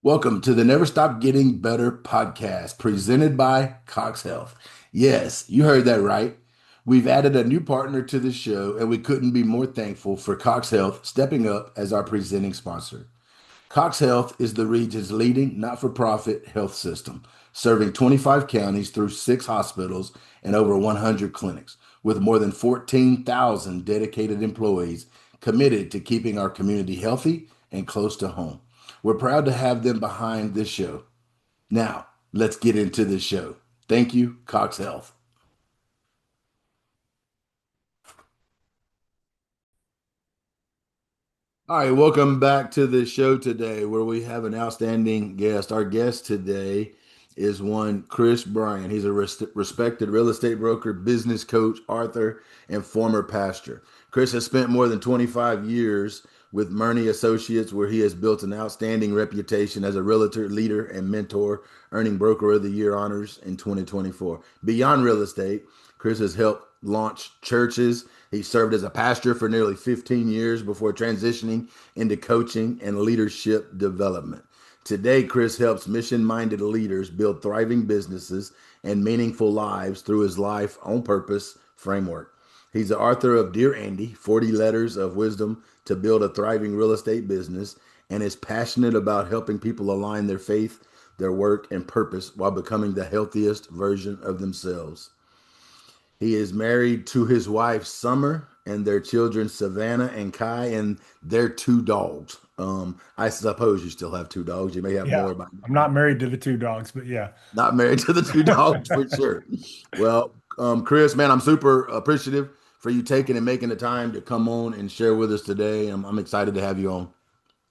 Welcome to the Never Stop Getting Better podcast presented by Cox Health. Yes, you heard that right. We've added a new partner to the show, and we couldn't be more thankful for Cox Health stepping up as our presenting sponsor. Cox Health is the region's leading not for profit health system, serving 25 counties through six hospitals and over 100 clinics, with more than 14,000 dedicated employees committed to keeping our community healthy and close to home. We're proud to have them behind this show. Now, let's get into the show. Thank you, Cox Health. All right, welcome back to the show today where we have an outstanding guest. Our guest today is one Chris Bryant. He's a respected real estate broker, business coach, author, and former pastor. Chris has spent more than 25 years with Murney Associates, where he has built an outstanding reputation as a realtor, leader, and mentor, earning Broker of the Year honors in 2024. Beyond real estate, Chris has helped launch churches. He served as a pastor for nearly 15 years before transitioning into coaching and leadership development. Today, Chris helps mission minded leaders build thriving businesses and meaningful lives through his life on purpose framework. He's the author of Dear Andi, 40 Letters of Wisdom to Build a Thriving Real Estate Business, and is passionate about helping people align their faith, their work, and purpose while becoming the healthiest version of themselves. He is married to his wife, Summer, and their children, Savannah and Kai, and their two dogs. I suppose you still have two dogs. You may have Yeah, more, but I'm not married to the two dogs, but yeah. not married to the two dogs for sure. Well, Chris, man, I'm super appreciative for you taking and making the time to come on and share with us today. I'm excited to have you on.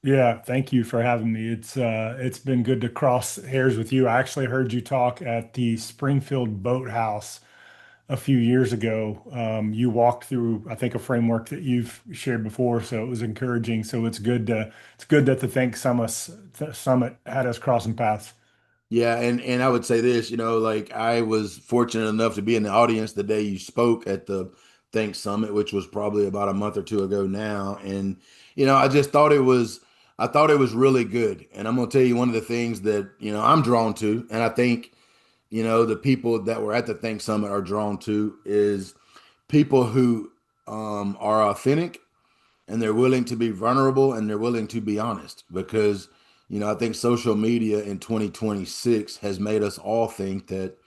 Yeah, thank you for having me. It's been good to cross hairs with you. I actually heard you talk at the Springfield Boathouse a few years ago. You walked through, I think, a framework that you've shared before, so it was encouraging. So it's good that the Summit had us crossing paths. Yeah, and I would say this, like I was fortunate enough to be in the audience the day you spoke at the Think Summit, which was probably about a month or two ago now. And I just thought I thought it was really good. And I'm gonna tell you one of the things that, I'm drawn to, and I think, the people that were at the Think Summit are drawn to is people who are authentic and they're willing to be vulnerable and they're willing to be honest because I think social media in 2026 has made us all think that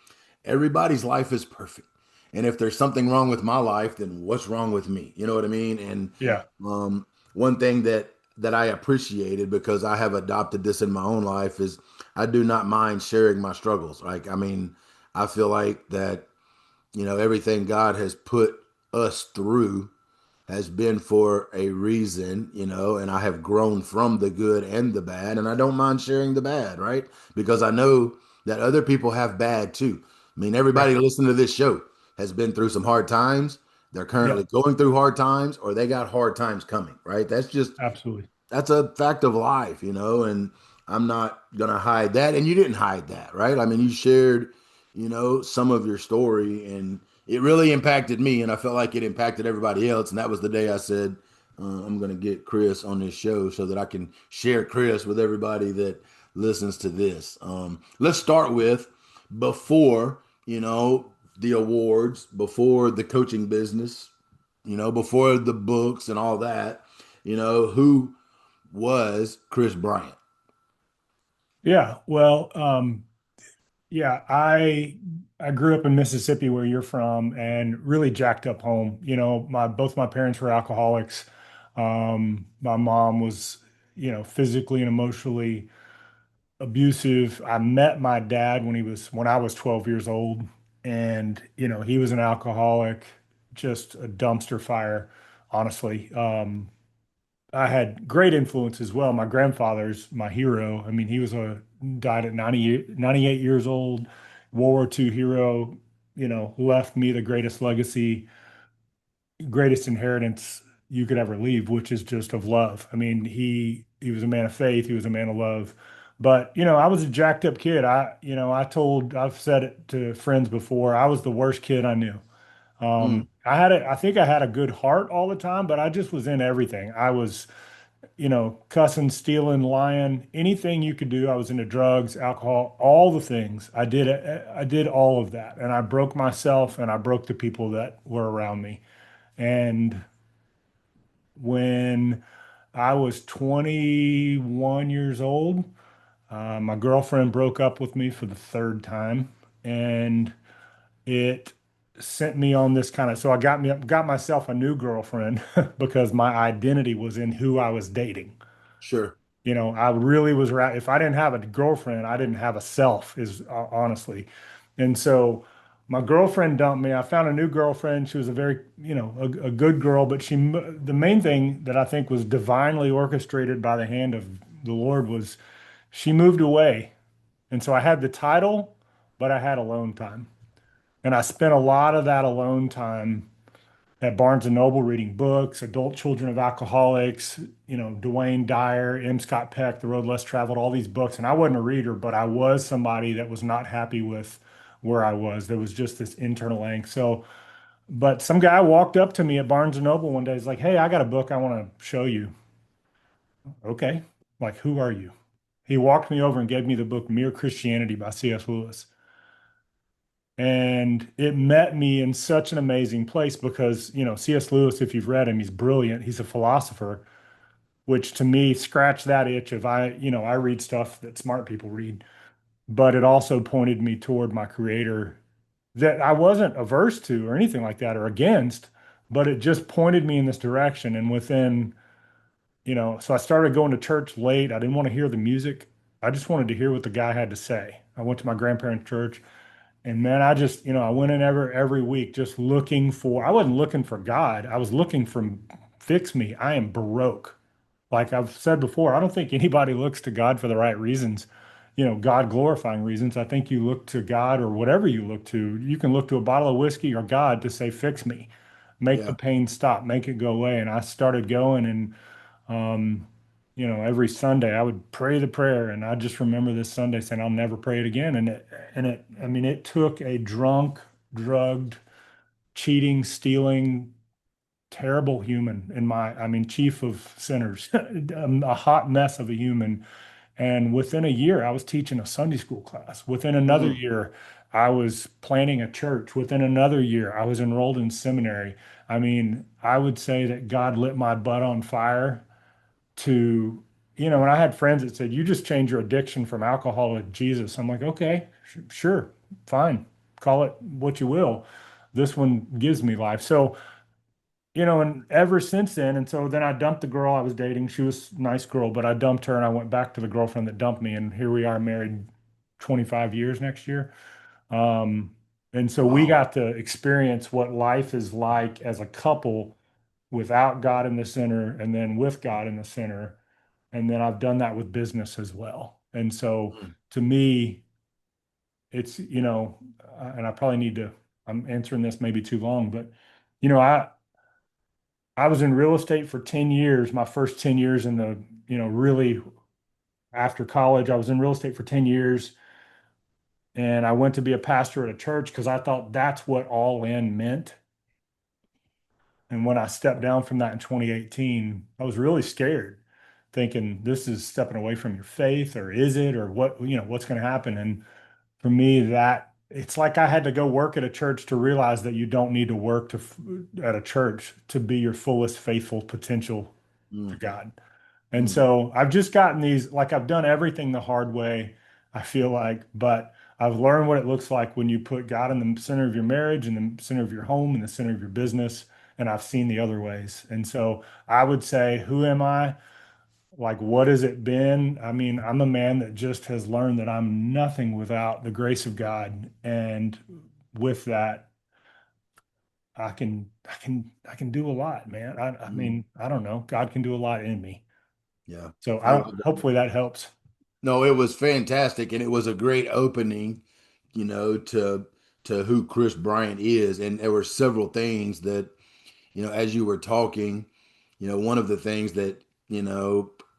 everybody's life is perfect, and if there's something wrong with my life, then what's wrong with me? You know what I mean? And Yeah, one thing that I appreciated, because I have adopted this in my own life, is I do not mind sharing my struggles. Like, I mean, I feel like that everything God has put us through has been for a reason, and I have grown from the good and the bad, and I don't mind sharing the bad, right? Because I know that other people have bad too. I mean, everybody right. listening to this show has been through some hard times. They're currently Yep, going through hard times, or they got hard times coming, right? absolutely. That's a fact of life, and I'm not gonna hide that. And you didn't hide that, right? I mean, you shared, some of your story, and it really impacted me, and I felt like it impacted everybody else. And that was the day I said, I'm gonna get Chris on this show so that I can share Chris with everybody that listens to this. Let's start with before, the awards, before the coaching business, before the books and all that, who was Chris Bryant. Yeah, well, yeah, I grew up in Mississippi where you're from and really jacked up home. My both my parents were alcoholics. My mom was, physically and emotionally abusive. I met my dad when I was 12 years old, and he was an alcoholic, just a dumpster fire, honestly. I had great influence as well. My grandfather's my hero. I mean, he was a died at 98 years old, World War II hero, left me the greatest legacy, greatest inheritance you could ever leave, which is just of love. I mean, he was a man of faith, he was a man of love. But, I was a jacked up kid. I've said it to friends before, I was the worst kid I knew. Mm, I think I had a good heart all the time, but I just was in everything. I was cussing, stealing, lying, anything you could do. I was into drugs, alcohol, all the things. I did all of that. And I broke myself and I broke the people that were around me. And when I was 21 years old, my girlfriend broke up with me for the third time. And it sent me on this kind of, so I got myself a new girlfriend because my identity was in who I was dating. Sure. I really was right. If I didn't have a girlfriend, I didn't have a self, is honestly. And so my girlfriend dumped me. I found a new girlfriend. She was a very, a good girl, but the main thing that I think was divinely orchestrated by the hand of the Lord was she moved away. And so I had the title, but I had alone time. And I spent a lot of that alone time at Barnes and Noble reading books, Adult Children of Alcoholics, Dwayne Dyer, M. Scott Peck, The Road Less Traveled, all these books. And I wasn't a reader, but I was somebody that was not happy with where I was. There was just this internal angst. So, but some guy walked up to me at Barnes and Noble one day. He's like, "Hey, I got a book I want to show you." Okay. Like, who are you? He walked me over and gave me the book Mere Christianity by C.S. Lewis. And it met me in such an amazing place because, C.S. Lewis, if you've read him, he's brilliant. He's a philosopher, which to me scratched that itch of I read stuff that smart people read, but it also pointed me toward my creator that I wasn't averse to or anything like that or against, but it just pointed me in this direction. And within, so I started going to church late. I didn't want to hear the music. I just wanted to hear what the guy had to say. I went to my grandparents' church. And man, I just, I went in every week just I wasn't looking for God. I was looking for fix me. I am broke. Like I've said before, I don't think anybody looks to God for the right reasons, God glorifying reasons. I think you look to God or whatever you look to. You can look to a bottle of whiskey or God to say, fix me, make the Yeah. pain stop, make it go away. And I started going and every Sunday I would pray the prayer, and I just remember this Sunday saying, "I'll never pray it again." I mean, it took a drunk, drugged, cheating, stealing, terrible human I mean, chief of sinners, a hot mess of a human. And within a year, I was teaching a Sunday school class. Within another Mm. year, I was planning a church. Within another year, I was enrolled in seminary. I mean, I would say that God lit my butt on fire to, and I had friends that said, you just change your addiction from alcohol to Jesus. I'm like, okay, sure, fine. Call it what you will. This one gives me life. So, and ever since then, and so then I dumped the girl I was dating. She was a nice girl, but I dumped her and I went back to the girlfriend that dumped me. And here we are married 25 years next year. Um, and so we Wow. got to experience what life is like as a couple without God in the center and then with God in the center. And then I've done that with business as well. And so Mm. to me, it's, and I probably need to, I'm answering this maybe too long, but, you know, I, I was in real estate for 10 years, my first 10 years in the, really after college, I was in real estate for 10 years. And I went to be a pastor at a church because I thought that's what all in meant. And when I stepped down from that in 2018, I was really scared, thinking this is stepping away from your faith, or is it, or what, what's going to happen? And for me, that it's like I had to go work at a church to realize that you don't need to work at a church to be your fullest faithful potential to Mm. God. And Mm. so I've just gotten these, like I've done everything the hard way, I feel like, but I've learned what it looks like when you put God in the center of your marriage, in the center of your home, in the center of your business. And I've seen the other ways. And so I would say, who am I? Like, what has it been? I mean, I'm a man that just has learned that I'm nothing without the grace of God. And with that, I can do a lot, man. I Mm. mean, I don't know. God can do a lot in me. Yeah. So It I was, hopefully that helps. no, it was fantastic, and it was a great opening, to who Chris Bryant is. And there were several things that, as you were talking, one of the things that,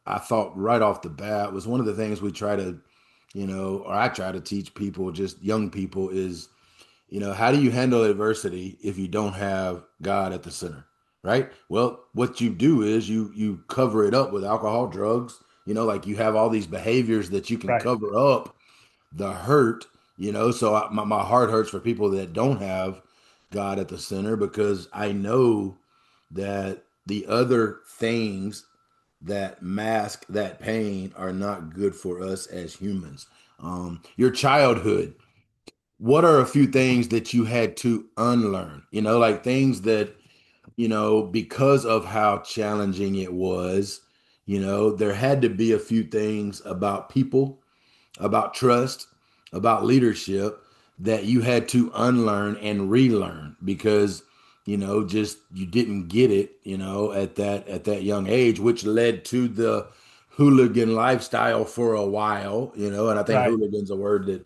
I thought right off the bat was one of the things we try to, or I try to teach people, just young people, is, how do you handle adversity if you don't have God at the center? right? Well, what you do is you cover it up with alcohol, drugs, like you have all these behaviors that you can Right. cover up the hurt, so my heart hurts for people that don't have God at the center, because I know that the other things that mask that pain are not good for us as humans. Your childhood, what are a few things that you had to unlearn? Like things that, because of how challenging it was, there had to be a few things about people, about trust, about leadership that you had to unlearn and relearn, because just you didn't get it, at that young age, which led to the hooligan lifestyle for a while, and I think Right. hooligan's a word that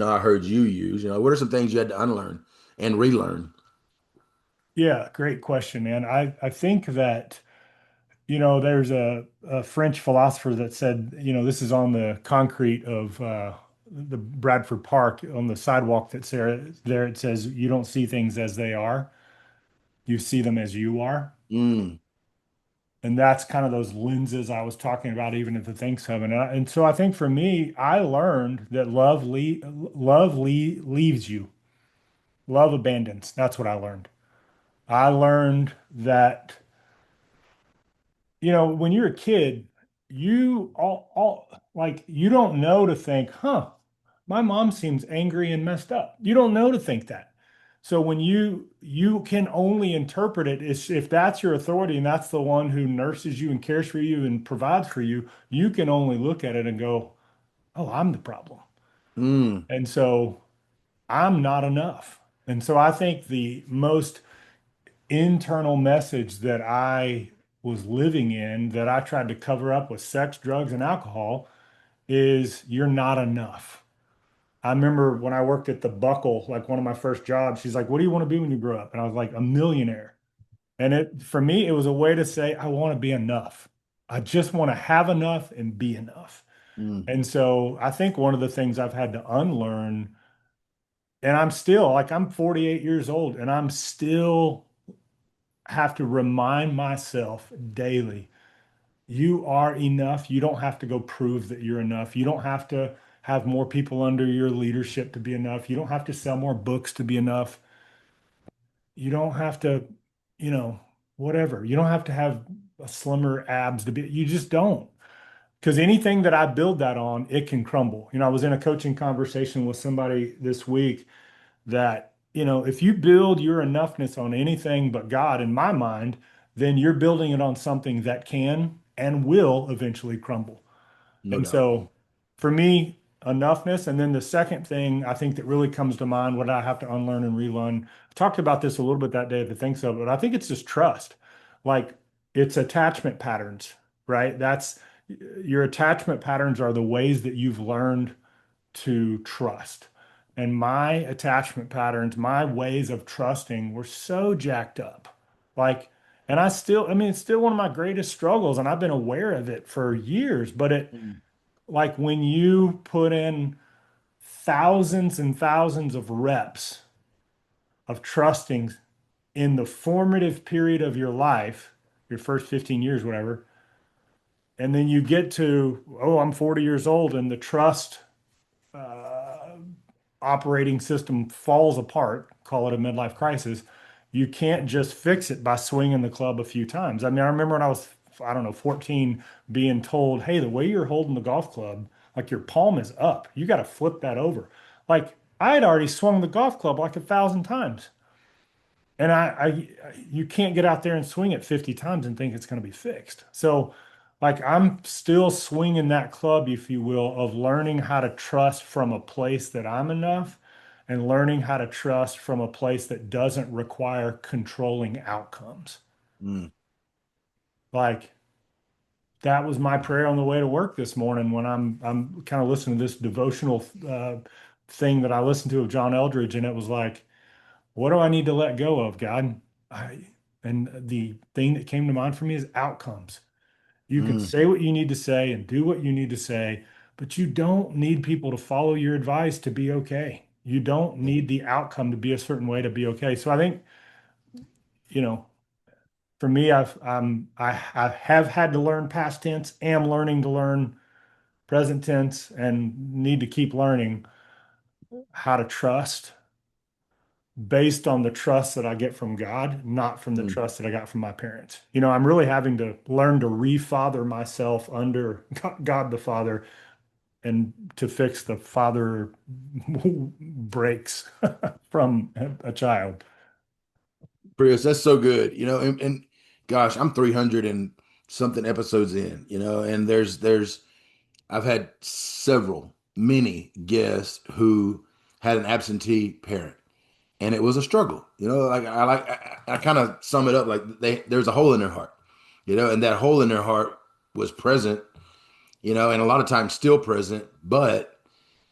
I heard you use. What are some things you had to unlearn and relearn? Yeah, great question, man. I think that, there's a French philosopher that said, this is on the concrete of the Bradford Park on the sidewalk that's there. It says, you don't see things as they are, you see them as you are. Mm, And that's kind of those lenses I was talking about, even at the Thanksgiving. And so I think for me, I learned that leaves you. Love abandons. That's what I learned. I learned that, when you're a kid, you all like you don't know to think, huh, my mom seems angry and messed up. You don't know to think that. So when you can only interpret it is if that's your authority and that's the one who nurses you and cares for you and provides for you, you can only look at it and go, oh, I'm the problem. mm, And so I'm not enough. And so I think the most internal message that I was living in that I tried to cover up with sex, drugs, and alcohol is you're not enough. I remember when I worked at the Buckle, like one of my first jobs, she's like, "What do you want to be when you grow up?" And I was like, "A millionaire." And for me, it was a way to say, I want to be enough. I just want to have enough and be enough. mm, And so I think one of the things I've had to unlearn, and I'm still like, I'm 48 years old and I'm still have to remind myself daily, you are enough. You don't have to go prove that you're enough. You don't have to have more people under your leadership to be enough. You don't have to sell more books to be enough. You don't have to, you know, whatever. You don't have to have a slimmer abs to be, you just don't. Because anything that I build that on, it can crumble. I was in a coaching conversation with somebody this week that, if you build your enoughness on anything but God, in my mind, then you're building it on something that can and will eventually crumble. no And doubt. so for me, enoughness. And then the second thing I think that really comes to mind, what I have to unlearn and relearn. I talked about this a little bit that day at the Think So, but I think it's just trust. Like it's attachment patterns, right? That's your attachment patterns are the ways that you've learned to trust. And my attachment patterns, my ways of trusting were so jacked up. Like, and I mean, it's still one of my greatest struggles, and I've been aware of it for years, but Mm, like when you put in thousands and thousands of reps of trusting in the formative period of your life, your first 15 years, whatever, and then you get to, oh, I'm 40 years old, and the trust uh, operating system falls apart, call it a midlife crisis, you can't just fix it by swinging the club a few times. I mean, I remember when I was, I don't know, 14, being told, hey, the way you're holding the golf club, like your palm is up, you got to flip that over. Like I had already swung the golf club like 1,000 times. And you can't get out there and swing it 50 times and think it's going to be fixed. So, like, I'm still swinging that club, if you will, of learning how to trust from a place that I'm enough and learning how to trust from a place that doesn't require controlling outcomes. mm, Like, that was my prayer on the way to work this morning when I'm kind of listening to this devotional thing that I listened to of John Eldridge, and it was like, what do I need to let go of, God? I, and the thing that came to mind for me is outcomes. You can mm, say what you need to say and do what you need to say, but you don't need people to follow your advice to be okay. You don't yeah. need the outcome to be a certain way to be okay. So I think, you know, for me, I have had to learn past tense, am learning to learn present tense, and need to keep learning how to trust based on the trust that I get from God, not from the Mm. trust that I got from my parents. I'm really having to learn to refather myself under God the Father and to fix the father breaks from a child. Chris, that's so good. And gosh, I'm 300 and something episodes in, and I've had many guests who had an absentee parent, and it was a struggle. I kind of sum it up like there's a hole in their heart, and that hole in their heart was present, and a lot of times still present, but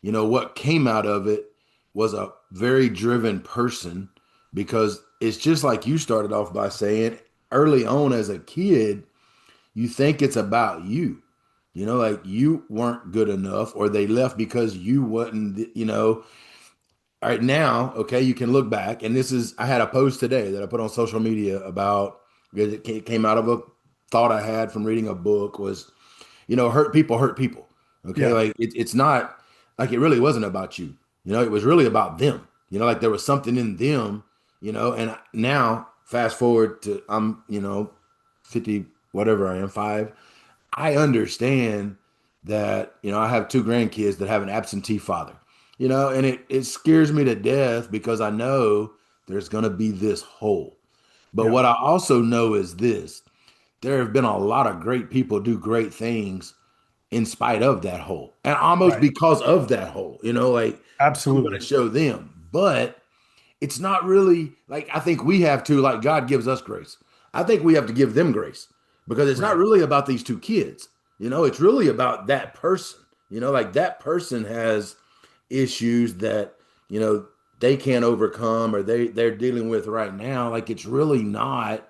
what came out of it was a very driven person, because it's just like you started off by saying early on as a kid, you think it's about you. Like you weren't good enough, or they left because you wasn't, all right, now, okay, you can look back, and I had a post today that I put on social media about, because it came out of a thought I had from reading a book, was, hurt people hurt people. Okay. Yeah, Like it's not like, it really wasn't about you. It was really about them. Like there was something in them, and now fast forward to, I'm, 50, whatever I am, five. I understand that, I have two grandkids that have an absentee father, and it scares me to death because I know there's going to be this hole. But yeah, what I also know is this: there have been a lot of great people do great things in spite of that hole, and almost right. because of that hole, like I'm going to Absolutely. show them. But it's not really like, I think we have to, like God gives us grace. I think we have to give them grace, because it's not Right. really about these two kids. It's really about that person. Like that person has issues that, you know, they can't overcome, or they're dealing with right now. Like it's really not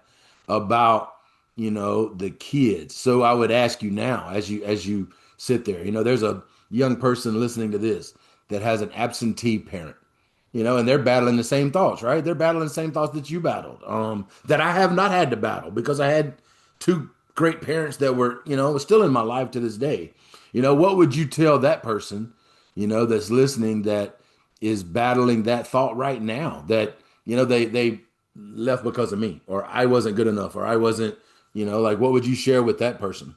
about, the kids. So I would ask you now, as you sit there, there's a young person listening to this that has an absentee parent, and they're battling the same thoughts, right? They're battling the same thoughts that you battled, that I have not had to battle, because I had two great parents that were, still in my life to this day. What would you tell that person, that's listening, that is battling that thought right now, that, they left because of me, or I wasn't good enough, or I wasn't, like, what would you share with that person?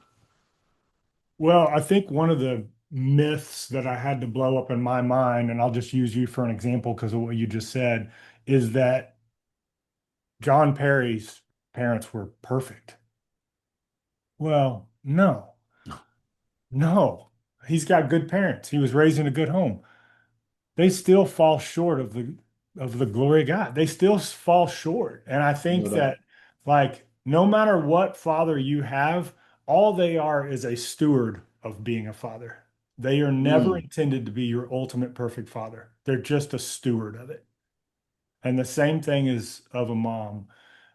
Well, I think one of the myths that I had to blow up in my mind, and I'll just use you for an example because of what you just said, is that John Perry's parents were perfect. Well, no, no. He's got good parents. He was raised in a good home. They still fall short of the glory of God. They still fall short. And I No think doubt. that like no matter what father you have, all they are is a steward of being a father. They are never Mm, intended to be your ultimate perfect father. They're just a steward of it. And the same thing is of a mom.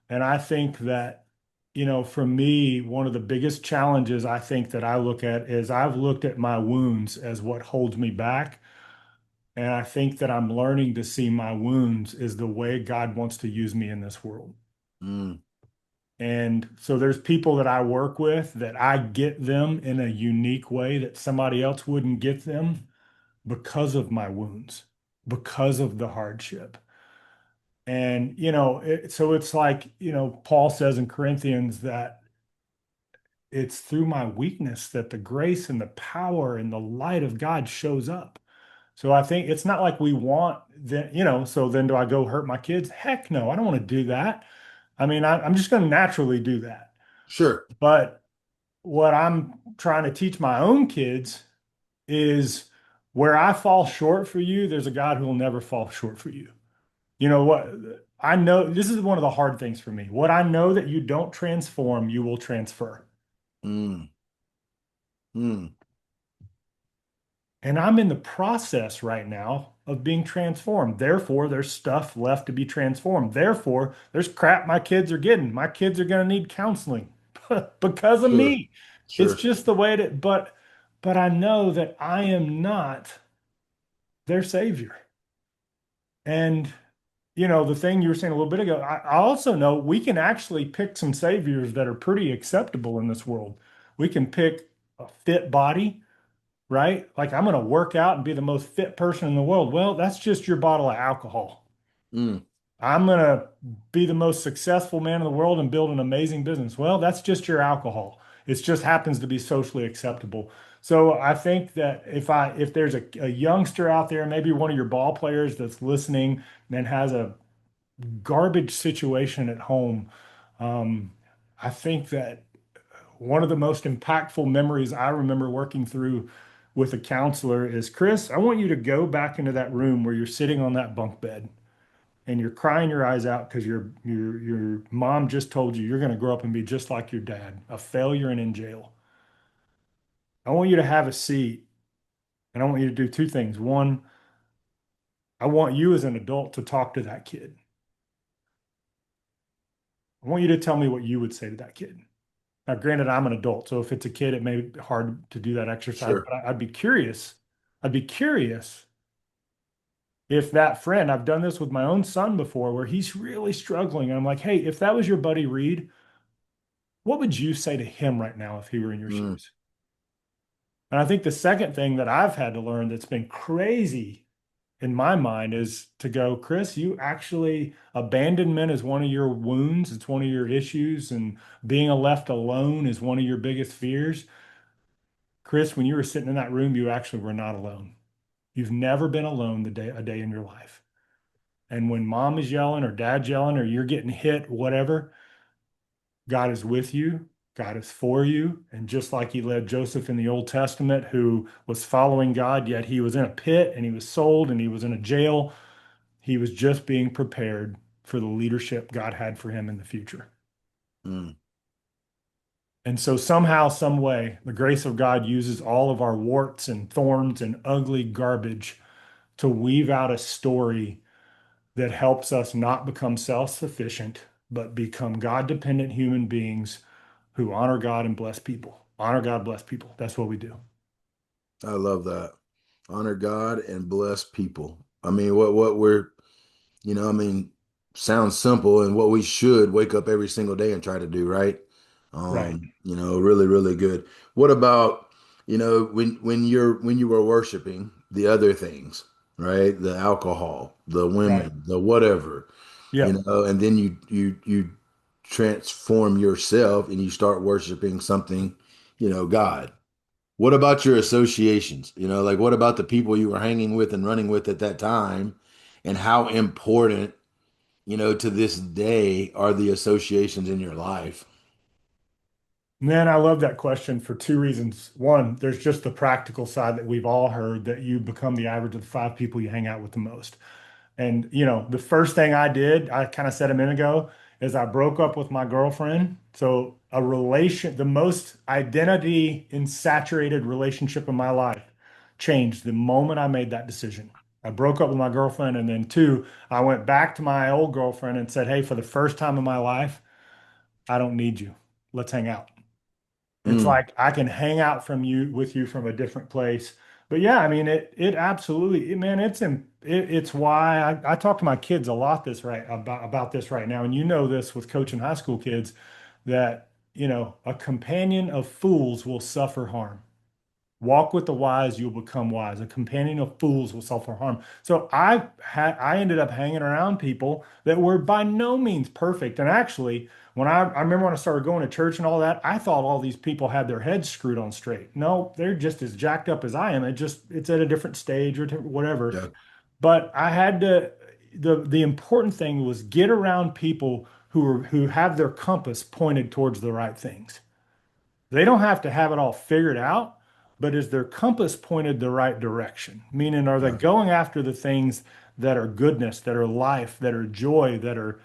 And I think that, for me, one of the biggest challenges I think that I look at is I've looked at my wounds as what holds me back. And I think that I'm learning to see my wounds is the way God wants to use me in this world. mm, And so there's people that I work with that I get them in a unique way that somebody else wouldn't get them because of my wounds, because of the hardship. And, so it's like, Paul says in Corinthians that it's through my weakness that the grace and the power and the light of God shows up. So I think it's not like we want that, so then do I go hurt my kids? Heck no, I don't want to do that. I mean, I'm just going to naturally do that. sure. But what I'm trying to teach my own kids is where I fall short for you, there's a God who will never fall short for you. You know what? I know this is one of the hard things for me. What I know that you don't transform, you will transfer. Mm, mm, And I'm in the process right now of being transformed. Therefore, there's stuff left to be transformed. Therefore, there's crap my kids are getting. My kids are going to need counseling because of sure. me. It's Sure. just the way that, but I know that I am not their savior. And the thing you were saying a little bit ago, I also know we can actually pick some saviors that are pretty acceptable in this world. We can pick a fit body, right? Like I'm going to work out and be the most fit person in the world. Well, that's just your bottle of alcohol. Mm, I'm going to be the most successful man in the world and build an amazing business. Well, that's just your alcohol. It just happens to be socially acceptable. So I think that if there's a youngster out there, maybe one of your ball players that's listening and has a garbage situation at home, um, I think that one of the most impactful memories I remember working through with a counselor is, Chris, I want you to go back into that room where you're sitting on that bunk bed and you're crying your eyes out because your mom just told you you're going to grow up and be just like your dad, a failure and in jail. I want you to have a seat and I want you to do two things. One, I want you as an adult to talk to that kid. I want you to tell me what you would say to that kid. Now, granted, I'm an adult, so if it's a kid, it may be hard to do that exercise, sure. but I'd be curious. I'd be curious if that friend, I've done this with my own son before, where he's really struggling. And I'm like, hey, if that was your buddy Reed, what would you say to him right now if he were in your Mm, shoes? And I think the second thing that I've had to learn that's been crazy in my mind is to go, Chris, you actually, abandonment is one of your wounds, it's one of your issues, and being left alone is one of your biggest fears. Chris, when you were sitting in that room, you actually were not alone. You've never been alone a day in your life. And when mom is yelling or dad's yelling or you're getting hit, whatever, God is with you. God is for you. And just like he led Joseph in the Old Testament, who was following God, yet he was in a pit and he was sold and he was in a jail, he was just being prepared for the leadership God had for him in the future. mm. And so somehow, some way, the grace of God uses all of our warts and thorns and ugly garbage to weave out a story that helps us not become self-sufficient, but become God-dependent human beings who honor God and bless people. Honor God, bless people. That's what we do. I love that. Honor God and bless people. I mean, what we're, I mean, sounds simple and what we should wake up every single day and try to do, right? Right. Really, really good. What about, when you were worshiping the other things, right? The alcohol, the Right. women, the whatever, Yep. and then you transform yourself and you start worshiping something, God. What about your associations? Like what about the people you were hanging with and running with at that time? And how important, to this day are the associations in your life? Man, I love that question for two reasons. One, there's just the practical side that we've all heard that you become the average of the five people you hang out with the most. And, the first thing I did, I kind of said a minute ago, is I broke up with my girlfriend. So, the most identity insaturated relationship in my life changed the moment I made that decision. I broke up with my girlfriend. And then, two, I went back to my old girlfriend and said, hey, for the first time in my life, I don't need you. Let's hang out. It's Mm, like I can hang out with you from a different place. But yeah, I mean it absolutely man, it's why I talk to my kids a lot about this right now. And you know this with coaching high school kids that, a companion of fools will suffer harm. Walk with the wise, you'll become wise. A companion of fools will suffer harm. So I ended up hanging around people that were by no means perfect. And actually, I remember when I started going to church and all that, I thought all these people had their heads screwed on straight. No, they're just as jacked up as I am. It's at a different stage or whatever. yeah. But I had to the important thing was get around people who have their compass pointed towards the right things. They don't have to have it all figured out, but is their compass pointed the right direction? Meaning, are they Yeah. going after the things that are goodness, that are life, that are joy, that are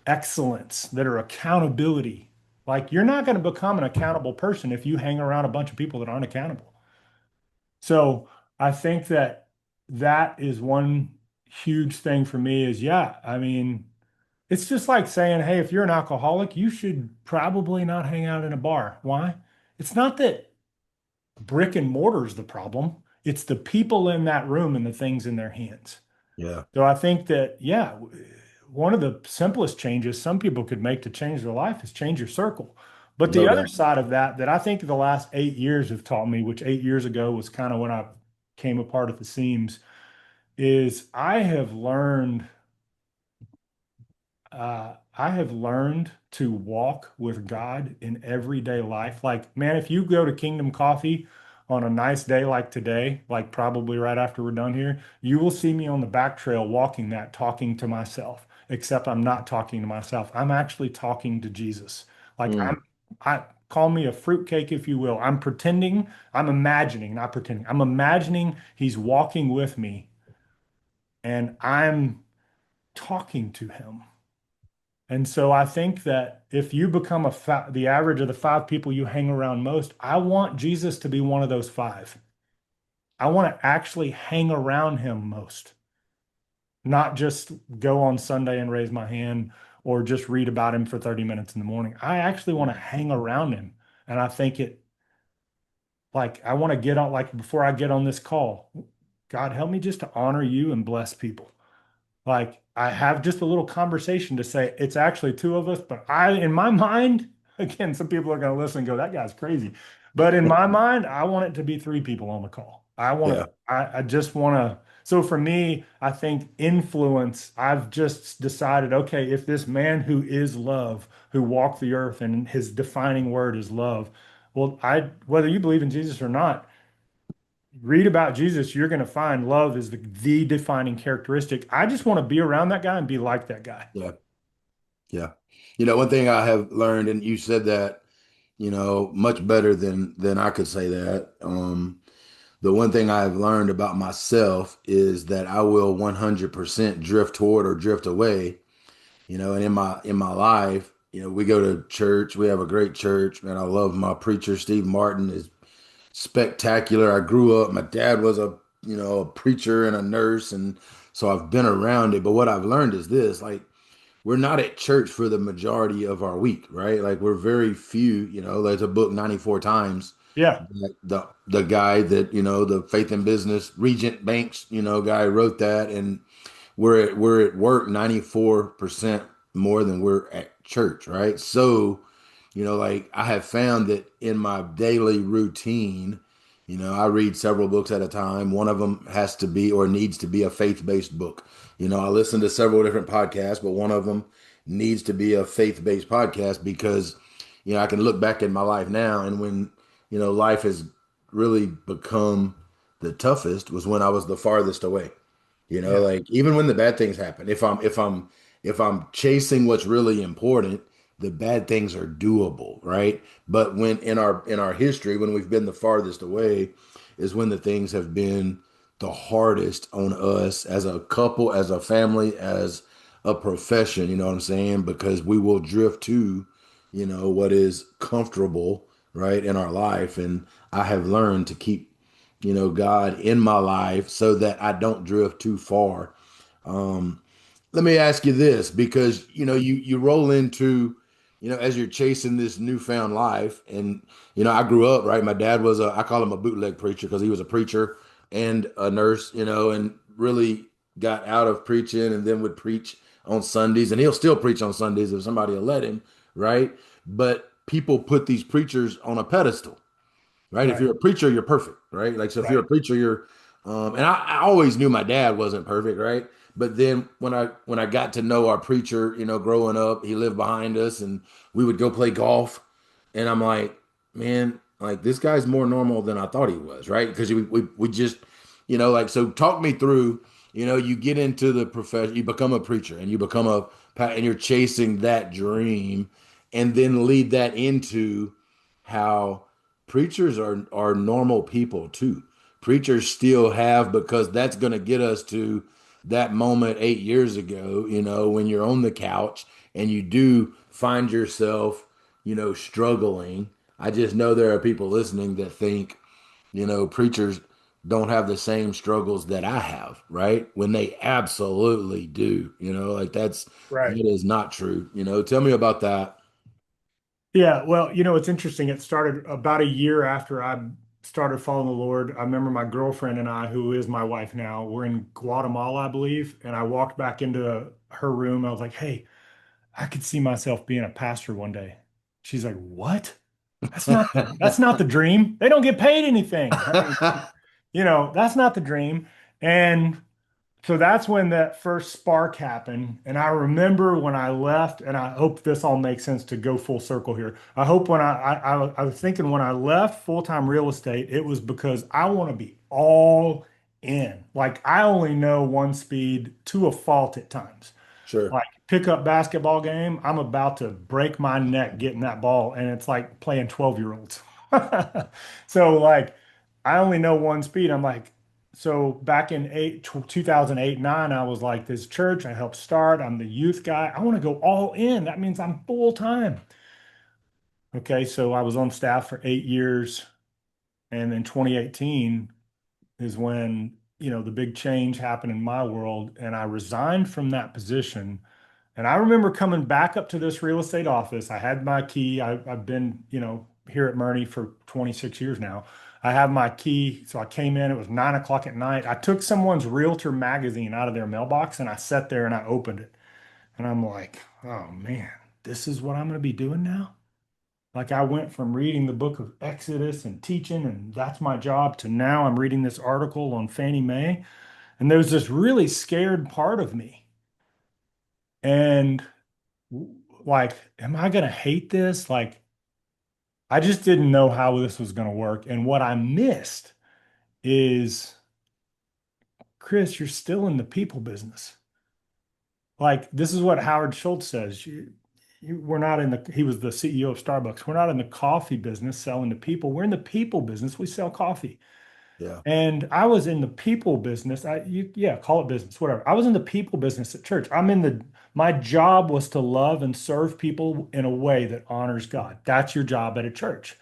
excellence, that are accountability? Like, you're not going to become an accountable person if you hang around a bunch of people that aren't accountable. So, I think that is one huge thing for me is, yeah, I mean, it's just like saying, hey, if you're an alcoholic, you should probably not hang out in a bar. Why? It's not that brick and mortar is the problem. It's the people in that room and the things in their hands. Yeah. So I think that, yeah, one of the simplest changes some people could make to change their life is change your circle. But the No other doubt. side of that, that I think the last 8 years have taught me, which 8 years ago was kind of when I came apart at the seams, is I have learned to walk with God in everyday life. Like, man, if you go to Kingdom Coffee on a nice day like today, like probably right after we're done here, you will see me on the back trail walking that, talking to myself, except I'm not talking to myself. I'm actually talking to Jesus. Like, Mm, I call me a fruitcake, if you will. I'm pretending, I'm imagining, not pretending, I'm imagining he's walking with me and I'm talking to him. And so I think that if you become the average of the five people you hang around most, I want Jesus to be one of those five. I want to actually hang around him most, not just go on Sunday and raise my hand or just read about him for 30 minutes in the morning. I actually want to hang around him. And I think like, I want to get on, like, before I get on this call, God, help me just to honor you and bless people. Like I have just a little conversation to say it's actually two of us, but in my mind, again, some people are going to listen and go, that guy's crazy. But in my mind, I want it to be three people on the call. yeah. I just want to. So for me, I think influence, I've just decided, okay, if this man who is love, who walked the earth and his defining word is love, well, whether you believe in Jesus or not, read about Jesus, you're going to find love is the defining characteristic. I just want to be around that guy and be like that guy. Yeah. Yeah. One thing I have learned, and you said that, much better than I could say that. The one thing I've learned about myself is that I will 100% drift toward or drift away, and in my life, we go to church, we have a great church, man. I love my preacher, Steve Martin is spectacular. I grew up, my dad was a preacher and a nurse, and so I've been around it. But what I've learned is this, like, we're not at church for the majority of our week, right? Like we're very few, there's a book 94 times. Yeah, The guy that, the Faith and Business Regent Banks, guy wrote that, and we're at work 94% more than we're at church, right? So, like I have found that in my daily routine, I read several books at a time. One of them has to be or needs to be a faith-based book. I listen to several different podcasts, but one of them needs to be a faith-based podcast because, I can look back at my life now and when, life has really become the toughest was when I was the farthest away. yeah, Like even when the bad things happen, if I'm chasing what's really important, the bad things are doable, right? But when in our history, when we've been the farthest away, is when the things have been the hardest on us as a couple, as a family, as a profession, you know what I'm saying? Because we will drift to, what is comfortable, right, in our life. And I have learned to keep God in my life so that I don't drift too far. Um, Let me ask you this because you roll into as you're chasing this newfound life, and I grew up, right. My dad was I call him a bootleg preacher because he was a preacher and a nurse, and really got out of preaching and then would preach on Sundays, and he'll still preach on Sundays if somebody will let him, right. But people put these preachers on a pedestal, right? If right, you're a preacher, you're perfect, right? Like, so if you're a right, preacher, and I always knew my dad wasn't perfect, right? But then when I got to know our preacher, growing up, he lived behind us and we would go play golf. And I'm like, man, like this guy's more normal than I thought he was, right? Because we just, like, so talk me through, you get into the profession, you become a preacher and you become and you're chasing that dream and then lead that into how preachers are normal people too. Preachers still have because that's going to get us to that moment 8 years ago, when you're on the couch and you do find yourself, struggling. I just know there are people listening that think, preachers don't have the same struggles that I have, right? When they absolutely do, like right. that is not true. Tell me about that. Yeah, well, it's interesting. It started about a year after I started following the Lord, I remember my girlfriend and I, who is my wife now, we're in Guatemala, I believe. And I walked back into her room. I was like, hey, I could see myself being a pastor one day. She's like, what? That's not the dream. They don't get paid anything. I mean, that's not the dream. And so that's when that first spark happened. And I remember when I left, and I hope this all makes sense to go full circle here. I hope when I was thinking when I left full-time real estate, it was because I want to be all in. Like I only know one speed to a fault at times. Sure. Like pickup basketball game, I'm about to break my neck getting that ball, and it's like playing 12-year-olds. So like I only know one speed. I'm like, so back in 2008, 9, I was like this church, I helped start. I'm the youth guy. I want to go all in. That means I'm full time. Okay, so I was on staff for 8 years, and then 2018 is when, the big change happened in my world, and I resigned from that position. And I remember coming back up to this real estate office. I had my key. I've been, here at Murney for 26 years now. I have my key. So I came in, it was 9 o'clock at night. I took someone's realtor magazine out of their mailbox and I sat there and I opened it. And I'm like, oh man, this is what I'm going to be doing now. Like I went from reading the book of Exodus and teaching, and that's my job, to now I'm reading this article on Fannie Mae. And there's this really scared part of me. And like, am I going to hate this? Like, I just didn't know how this was going to work. And what I missed is, Chris, you're still in the people business. Like, this is what Howard Schultz says. We're not in he was the CEO of Starbucks. We're not in the coffee business selling to people. We're in the people business. We sell coffee. Yeah. And I was in the people business. Yeah, call it business, whatever. I was in the people business at church. My job was to love and serve people in a way that honors God. That's your job at a church.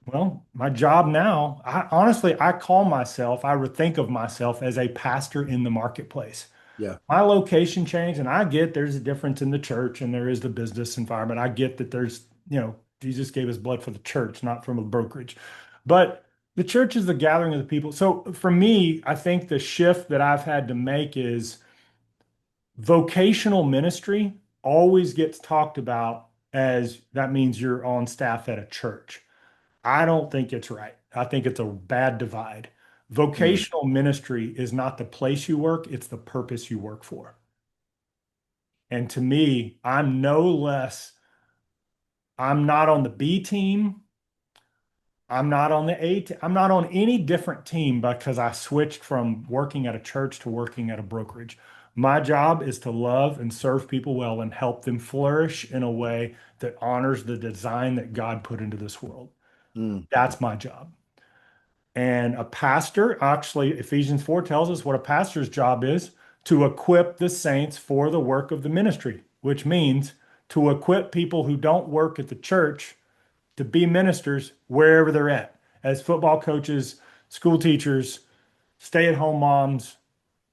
Well, my job now, I call myself, I would think of myself as a pastor in the marketplace. Yeah. My location changed, and I get there's a difference in the church and there is the business environment. I get that Jesus gave his blood for the church, not from a brokerage. But the church is the gathering of the people. So for me, I think the shift that I've had to make is vocational ministry always gets talked about as that means you're on staff at a church. I don't think it's right. I think it's a bad divide. Mm, Vocational ministry is not the place you work, it's the purpose you work for. And to me, I'm not on the B team. I'm not on the A team. I'm not on any different team because I switched from working at a church to working at a brokerage. My job is to love and serve people well and help them flourish in a way that honors the design that God put into this world. mm, That's my job. And a pastor, actually, Ephesians 4 tells us what a pastor's job is: to equip the saints for the work of the ministry, which means to equip people who don't work at the church to be ministers wherever they're at, as football coaches, school teachers, stay-at-home moms,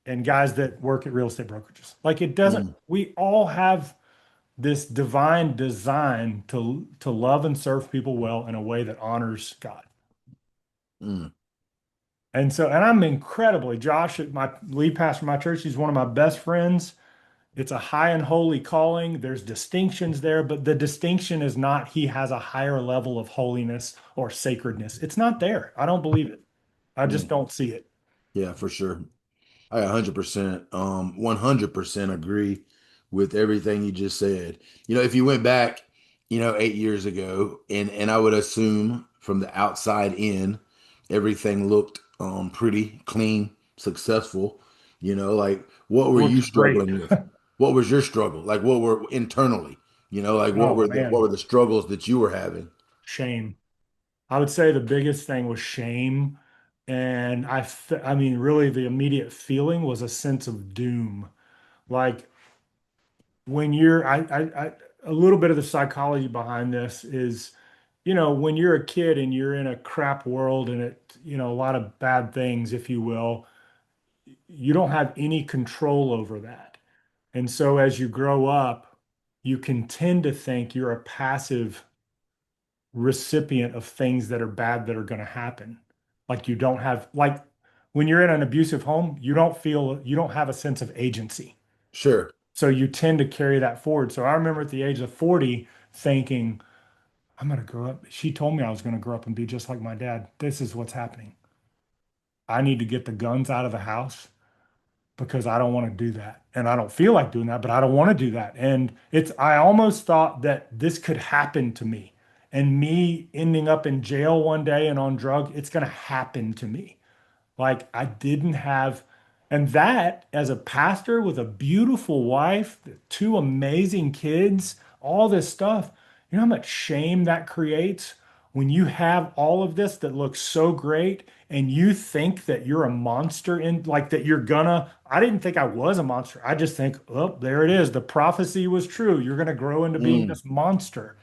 and guys that work at real estate brokerages. Like it doesn't, mm, we all have this divine design to love and serve people well in a way that honors God. mm, And I'm incredibly, Josh, my lead pastor of my church, he's one of my best friends. It's a high and holy calling. There's distinctions there, but the distinction is not he has a higher level of holiness or sacredness. It's not there. I don't believe it. I just mm. don't see it. Yeah, for sure. I 100%, 100% agree with everything you just said. If you went back, 8 years ago, and I would assume from the outside in, everything looked pretty clean, successful. Like what It were you looks great. struggling with? What was your struggle? Like what were internally? Like what Oh were the what man, were the struggles that you were having? shame. I would say the biggest thing was shame. And I mean, really, the immediate feeling was a sense of doom. Like when a little bit of the psychology behind this is, when you're a kid and you're in a crap world and a lot of bad things, if you will, you don't have any control over that. And so as you grow up, you can tend to think you're a passive recipient of things that are bad that are going to happen. Like you don't have, like when you're in an abusive home, you don't have a sense of agency. Sure. So you tend to carry that forward. So I remember at the age of 40 thinking, I'm going to grow up. She told me I was going to grow up and be just like my dad. This is what's happening. I need to get the guns out of the house because I don't want to do that. And I don't feel like doing that, but I don't want to do that. And I almost thought that this could happen to me. And me ending up in jail one day and on drug, it's going to happen to me. Like I didn't have, and that as a pastor with a beautiful wife, two amazing kids, all this stuff, you know how much shame that creates when you have all of this that looks so great and you think that you're a monster in like that you're gonna, I didn't think I was a monster. I just think, oh, there it is. The prophecy was true. You're gonna grow into being Mm, this monster.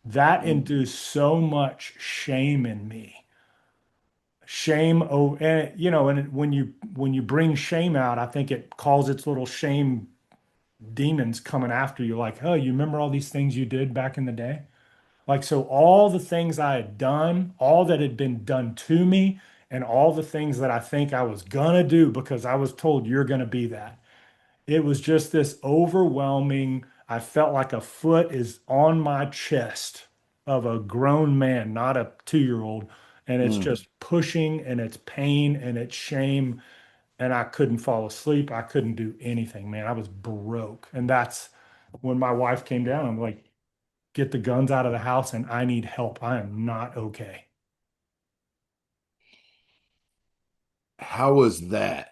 That mm. induced so much shame in me shame oh and you know and when you bring shame out I think it calls its little shame demons coming after you like oh you remember all these things you did back in the day like so all the things I had done all that had been done to me and all the things that I think I was gonna do because I was told you're gonna be that it was just this overwhelming, I felt like a foot is on my chest of a grown man, not a 2-year-old. And it's Mm. just pushing and it's pain and it's shame. And I couldn't fall asleep. I couldn't do anything, man. I was broke. And that's when my wife came down. I'm like, get the guns out of the house and I need help. I am not okay. How was that?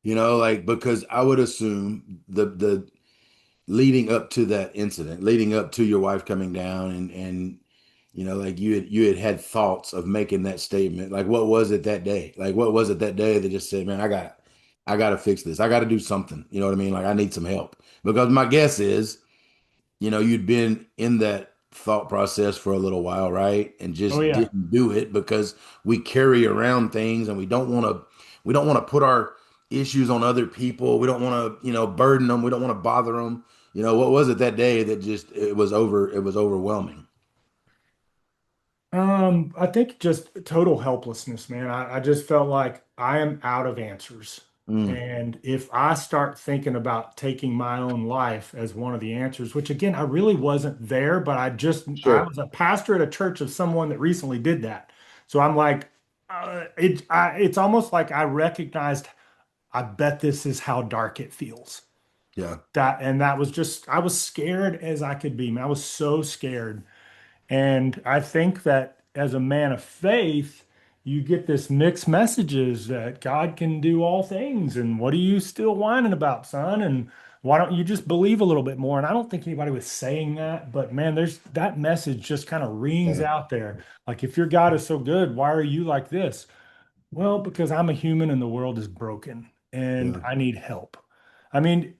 Like because I would assume the leading up to that incident, leading up to your wife coming down and like you had thoughts of making that statement. Like what was it that day? Like what was it that day that just said, man, I got to fix this. I got to do something. You know what I mean? Like I need some help. Because my guess is you'd been in that thought process for a little while, right? And Oh, just yeah. didn't do it because we carry around things and we don't want to put our issues on other people. We don't want to, burden them. We don't want to bother them. What was it that day that just it was overwhelming? I think just total helplessness, man. I just felt like I am out of answers. Mm, And if I start thinking about taking my own life as one of the answers, which again, I really wasn't there, but I sure. was a pastor at a church of someone that recently did that. So I'm like, it's almost like I recognized, I bet this is how dark it feels. Yeah. And that was just, I was scared as I could be, man. I was so scared. And I think that as a man of faith, you get this mixed messages that God can do all things. And what are you still whining about, son? And why don't you just believe a little bit more? And I don't think anybody was saying that, but man, there's that message just kind of rings Yeah. out there. Like, if your God is so good, why are you like this? Well, because I'm a human and the world is broken and Yeah. I need help. I mean,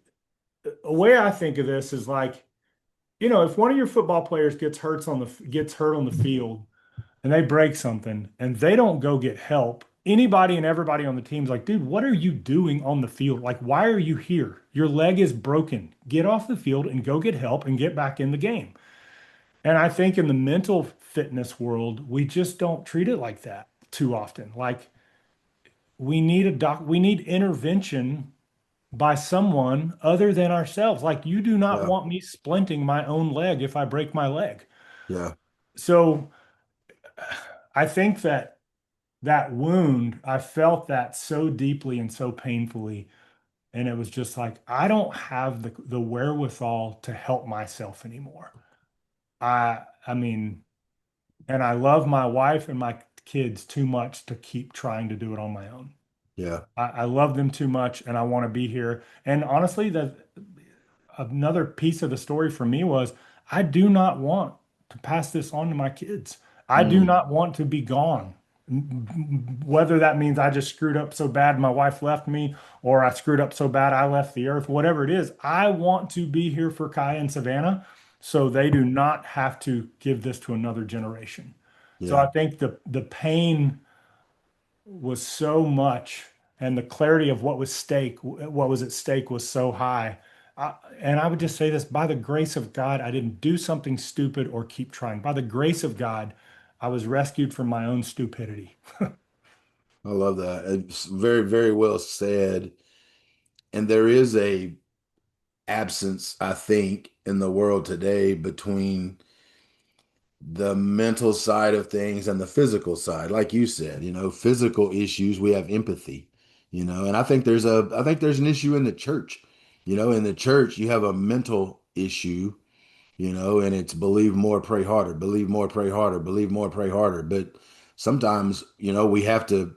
a way I think of this is like, if one of your football players gets hurt on the field and they break something and they don't go get help, anybody and everybody on the team's like, dude, what are you doing on the field? Like, why are you here? Your leg is broken. Get off the field and go get help and get back in the game. And I think in the mental fitness world, we just don't treat it like that too often. Like we need intervention by someone other than ourselves. Like you do not Yeah. want me splinting my own leg if I break my leg. Yeah. So I think that that wound, I felt that so deeply and so painfully. And it was just like, I don't have the wherewithal to help myself anymore. I mean, and I love my wife and my kids too much to keep trying to do it on my own. Yeah. I love them too much and I want to be here. And honestly, another piece of the story for me was I do not want to pass this on to my kids. I do Mm, not want to be gone. Whether that means I just screwed up so bad my wife left me, or I screwed up so bad I left the earth, whatever it is, I want to be here for Kai and Savannah so they do not have to give this to another generation. So I yeah. think the pain was so much and the clarity of what was at stake was so high. and I would just say this, by the grace of God, I didn't do something stupid or keep trying. By the grace of God, I was rescued from my own stupidity. I love that. It's very, very well said. And there is a absence, I think, in the world today between the mental side of things and the physical side. Like you said, physical issues, we have empathy, and I think there's an issue in the church. In the church, you have a mental issue, and it's believe more, pray harder, believe more, pray harder, believe more, pray harder. But sometimes, we have to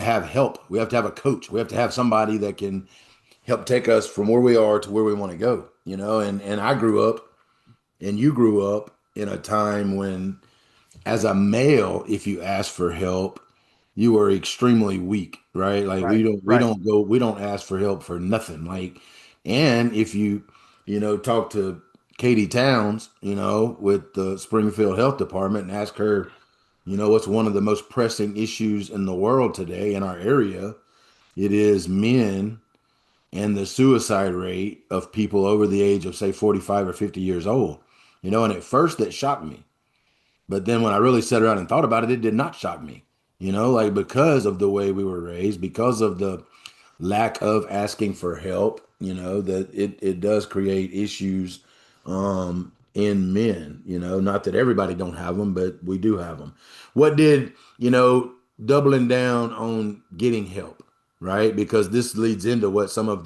have help. We have to have a coach. We have to have somebody that can help take us from where we are to where we want to go, and I grew up and you grew up in a time when, as a male, if you ask for help, you were extremely weak, right? Like we Right, don't we right, don't go we don't ask for help for nothing. Like, and if you talk to Katie Towns, with the Springfield Health Department and ask her, what's one of the most pressing issues in the world today in our area, it is men and the suicide rate of people over the age of, say, 45 or 50 years old. And at first that shocked me. But then when I really sat around and thought about it, it did not shock me. Like because of the way we were raised, because of the lack of asking for help, that it does create issues in men, not that everybody don't have them, but we do have them. What did, doubling down on getting help, right? Because this leads into what some of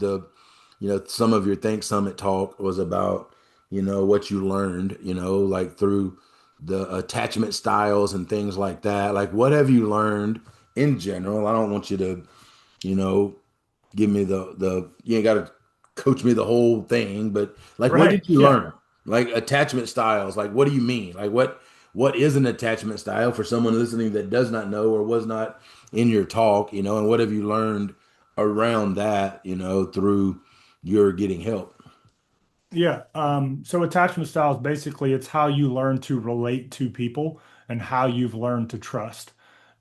your Think Summit talk was about, what you learned, like through the attachment styles and things like that. Like, what have you learned in general? I don't want you to, you know, give me you ain't got to coach me the whole thing, but like, what right. did you Yeah. learn? Like attachment styles. Like, what do you mean? Like, what is an attachment style for someone listening that does not know or was not in your talk? And what have you learned around that? Through your getting help. Yeah. So attachment styles basically it's how you learn to relate to people and how you've learned to trust.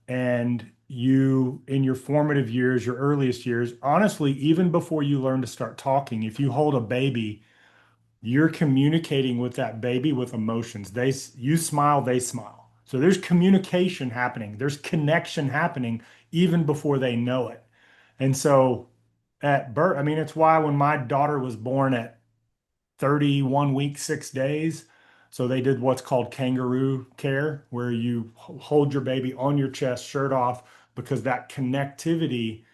And you, in your formative years, your earliest years, honestly, even before you learn to start talking, if you hold a baby, you're communicating with that baby with emotions. You smile, they smile. So there's communication happening. There's connection happening even before they know it. And so at birth, I mean, it's why when my daughter was born at 31 weeks, 6 days. So they did what's called kangaroo care, where you hold your baby on your chest, shirt off, because that connectivity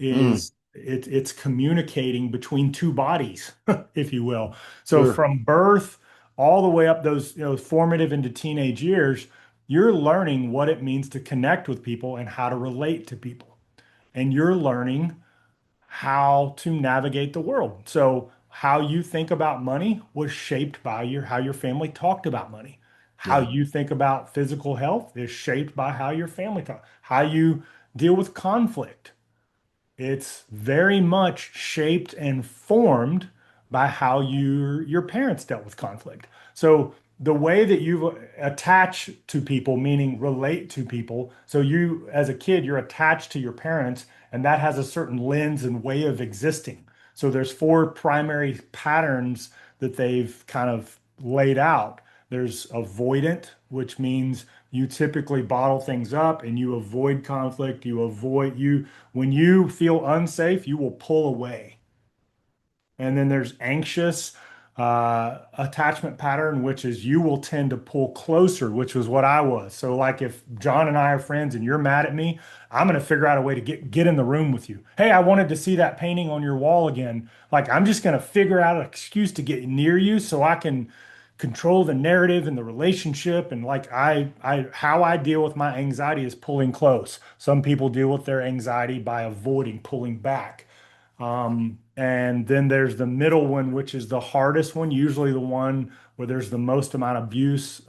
Mm, it's communicating between two bodies, if you will. So sure. from birth all the way up those, formative into teenage years, you're learning what it means to connect with people and how to relate to people. And you're learning how to navigate the world. So how you think about money was shaped by how your family talked about money. How Yeah. you think about physical health is shaped by how your family talk. How you deal with conflict, it's very much shaped and formed by how your parents dealt with conflict. So the way that you attach to people, meaning relate to people, so you as a kid, you're attached to your parents, and that has a certain lens and way of existing. So there's four primary patterns that they've kind of laid out. There's avoidant, which means you typically bottle things up and you avoid conflict. When you feel unsafe, you will pull away. And then there's anxious attachment pattern, which is you will tend to pull closer, which was what I was. So, like if John and I are friends and you're mad at me, I'm going to figure out a way to get in the room with you. Hey, I wanted to see that painting on your wall again. Like I'm just going to figure out an excuse to get near you so I can control the narrative and the relationship. And like how I deal with my anxiety is pulling close. Some people deal with their anxiety by avoiding, pulling back. And then there's the middle one, which is the hardest one, usually the one where there's the most amount of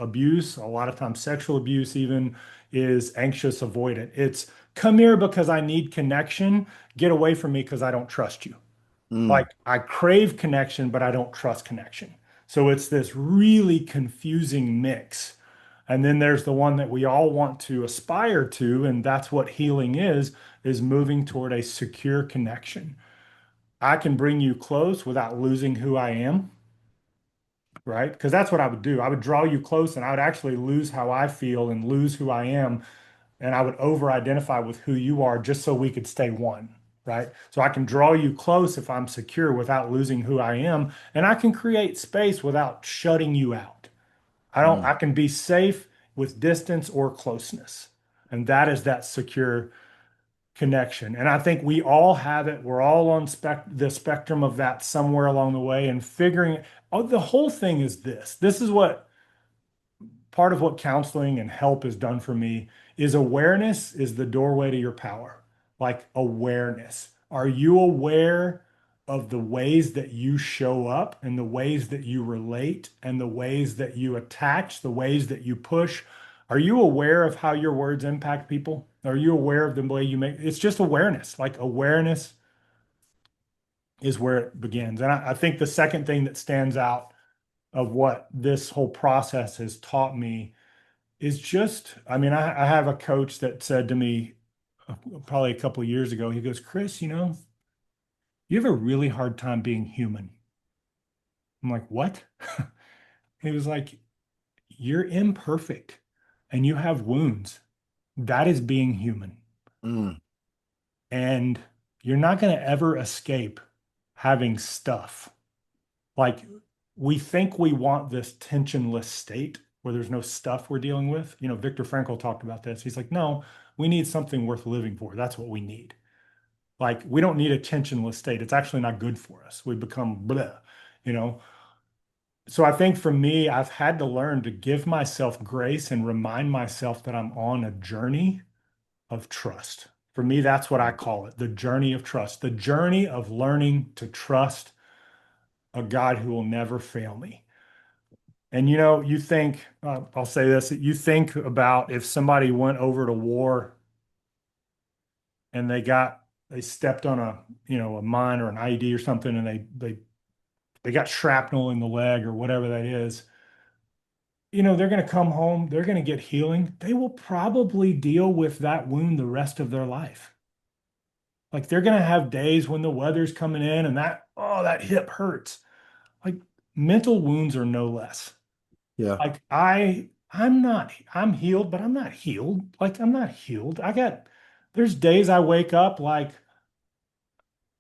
abuse, a lot of times sexual abuse even is anxious avoidant. It's come here because I need connection, get away from me because I don't trust you. Mm, Like I crave connection, but I don't trust connection. So it's this really confusing mix. And then there's the one that we all want to aspire to, and that's what healing is moving toward a secure connection. I can bring you close without losing who I am, right? Because that's what I would do. I would draw you close and I would actually lose how I feel and lose who I am. And I would over identify with who you are just so we could stay one, right? So I can draw you close if I'm secure without losing who I am. And I can create space without shutting you out. I Mm, can be safe with distance or closeness. And that is that secure connection. And I think we all have it. We're all on the spectrum of that somewhere along the way and figuring. Oh, the whole thing is this. This is what part of what counseling and help has done for me is awareness is the doorway to your power. Like awareness. Are you aware of the ways that you show up and the ways that you relate and the ways that you attach, the ways that you push? Are you aware of how your words impact people? Are you aware of the way you make it's just awareness. Like awareness is where it begins. And I think the second thing that stands out of what this whole process has taught me is just, I mean, I have a coach that said to me probably a couple of years ago, he goes, Chris, you have a really hard time being human. I'm like, what? He was like, you're imperfect and you have wounds. That is being human. mm, And you're not going to ever escape having stuff. Like we think we want this tensionless state where there's no stuff we're dealing with. Viktor Frankl talked about this. He's like, no, we need something worth living for. That's what we need. Like we don't need a tensionless state. It's actually not good for us. We become blah, you know. So I think for me, I've had to learn to give myself grace and remind myself that I'm on a journey of trust. For me, that's what I call it, the journey of trust, the journey of learning to trust a God who will never fail me. And you think, I'll say this, you think about if somebody went over to war and they stepped on a mine or an IED or something and they got shrapnel in the leg or whatever that is, they're going to come home, they're going to get healing. They will probably deal with that wound the rest of their life. Like they're going to have days when the weather's coming in and that hip hurts. Like mental wounds are no less. yeah. Like I'm healed, but I'm not healed. Like I'm not healed. There's days I wake up like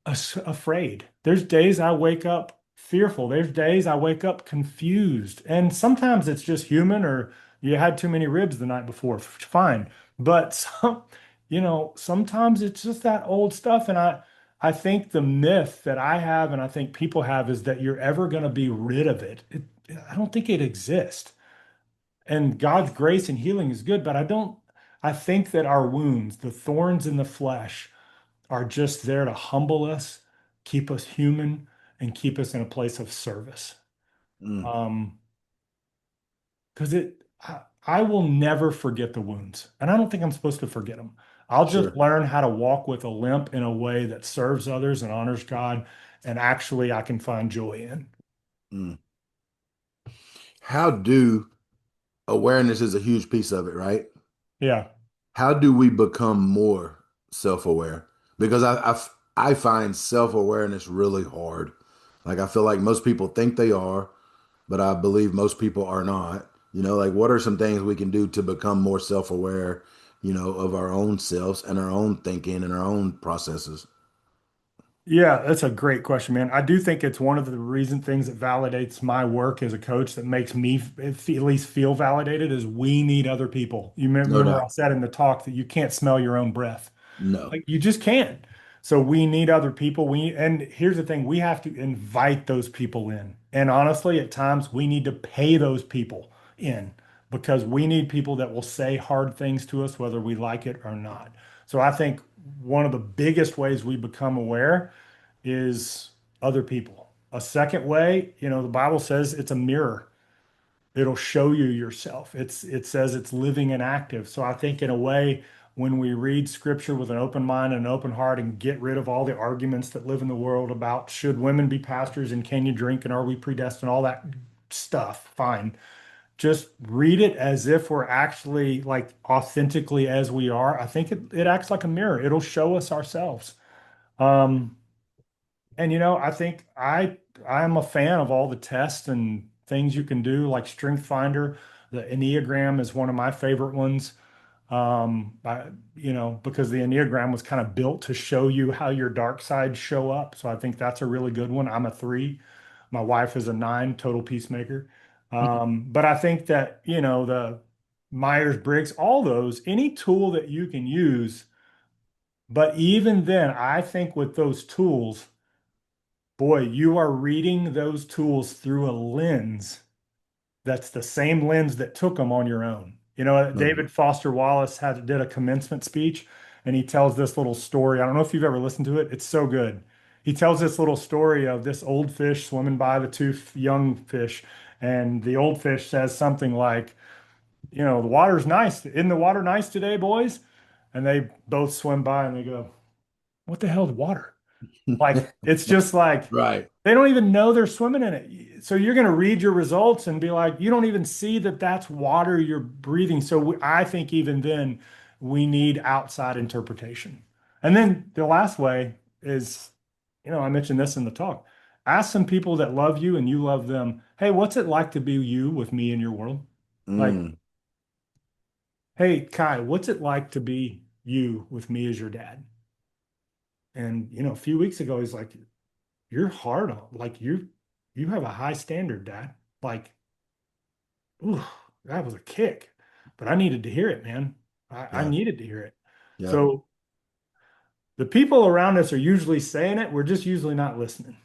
afraid. There's days I wake up fearful. There's days I wake up confused. And sometimes it's just human or you had too many ribs the night before. Fine. But sometimes it's just that old stuff. And I think the myth that I have and I think people have is that you're ever going to be rid of it. I don't think it exists. And God's grace and healing is good, but I think that our wounds, the thorns in the flesh, are just there to humble us, keep us human, and keep us in a place of service. Mm, Um, because I will never forget the wounds, and I don't think I'm supposed to forget them. I'll just sure. learn how to walk with a limp in a way that serves others and honors God, and actually I can find joy in. Mm. How do awareness is a huge piece of it, right? Yeah. How do we become more self-aware? Because I find self-awareness really hard. Like I feel like most people think they are, but I believe most people are not. Like what are some things we can do to become more self-aware, of our own selves and our own thinking and our own processes? Yeah, that's a great question, man. I do think it's one of the reason things that validates my work as a coach that makes me at least feel validated is we need other people. You No remember I doubt. said in the talk that you can't smell your own breath. No. Like you just can't. So we need other people. And here's the thing, we have to invite those people in. And honestly, at times we need to pay those people in because we need people that will say hard things to us, whether we like it or not. So I think one of the biggest ways we become aware is other people. A second way, the Bible says it's a mirror. It'll show you yourself. It says it's living and active. So I think in a way, when we read scripture with an open mind and an open heart and get rid of all the arguments that live in the world about should women be pastors and can you drink and are we predestined, all that stuff, fine. Just read it as if we're actually like authentically as we are. I think it acts like a mirror. It'll show us ourselves. Um, And I think I'm a fan of all the tests and things you can do, like Strength Finder. The Enneagram is one of my favorite ones. Because the Enneagram was kind of built to show you how your dark sides show up. So I think that's a really good one. I'm a 3. My wife is a 9, total peacemaker. But I think that, the Myers-Briggs, all those, any tool that you can use. But even then, I think with those tools, boy, you are reading those tools through a lens that's the same lens that took them on your own. Mm. David Foster Wallace did a commencement speech, and he tells this little story. I don't know if you've ever listened to it. It's so good. He tells this little story of this old fish swimming by the two young fish, and the old fish says something like, "The water's nice. Isn't the water nice today, boys?" And they both swim by and they go, "What the hell is water?" Like it's just like Right. they don't even know they're swimming in it. So you're going to read your results and be like, you don't even see that that's water you're breathing. So I think even then we need outside interpretation. And then the last way is, I mentioned this in the talk. Ask some people that love you and you love them. Hey, what's it like to be you with me in your world? Like, Mm. hey, Kai, what's it like to be you with me as your dad? And a few weeks ago, he's like, you're hard on like you have a high standard, Dad. Like, ooh, that was a kick. But I needed to hear it, man. I Yeah. needed to hear it. Yeah. So the people around us are usually saying it. We're just usually not listening.